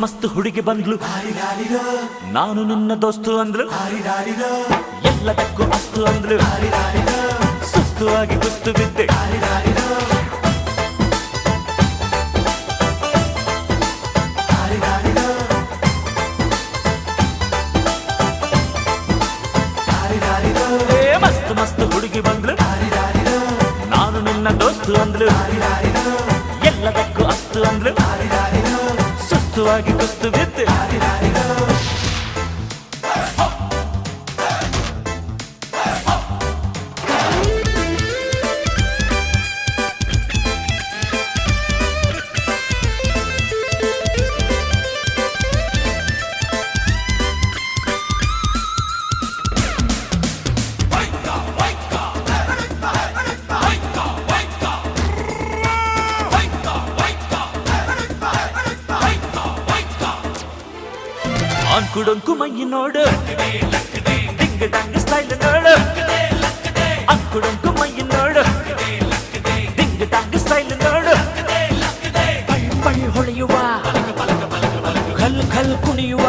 ಮಸ್ತ್ ಹುಡುಗಿ ಬಂದ್ಲು, ನಾನು ನಿನ್ನ ದೋಸ್ತು ಅಂದ್ಲು, ಎಲ್ಲದಕ್ಕೂ ಅಸ್ತು ಅಂದ್ಲು, ಸುಸ್ತು ಆಗಿ ಕುಸ್ತು ಬಿದ್ದೆ. ಮಸ್ತ್ ಮಸ್ತ್ ಹುಡುಗಿ ಬಂದ್ಲು, ನಾನು ನಿನ್ನ ದೋಸ್ತು ಅಂದ್ಲು, ಎಲ್ಲದಕ್ಕೂ ಅಸ್ತು ಅಂದ್ಲು, ಸುಸ್ತುವಾಗಿ ಕುಸ್ತು ಬಿದ್ದೆ. ಅಂಕುಡೊಂಕು ಮೈ ನೋಡು, ಡಿಂಗ್ ಡಂಗ್ ಸ್ಟೈಲ್ ನೋಡು, ಅಂಕುಡೊಂಕು ಮೈ ನೋಡು, ಡಿಂಗ್ ಡಂಗ್ ಸ್ಟೈಲ್ ನೋಡು, ಪೈ ಪೈ ಹೊಳೆಯುವ, ಖಲ್ ಖಲ್ ಕುಣಿಯುವ,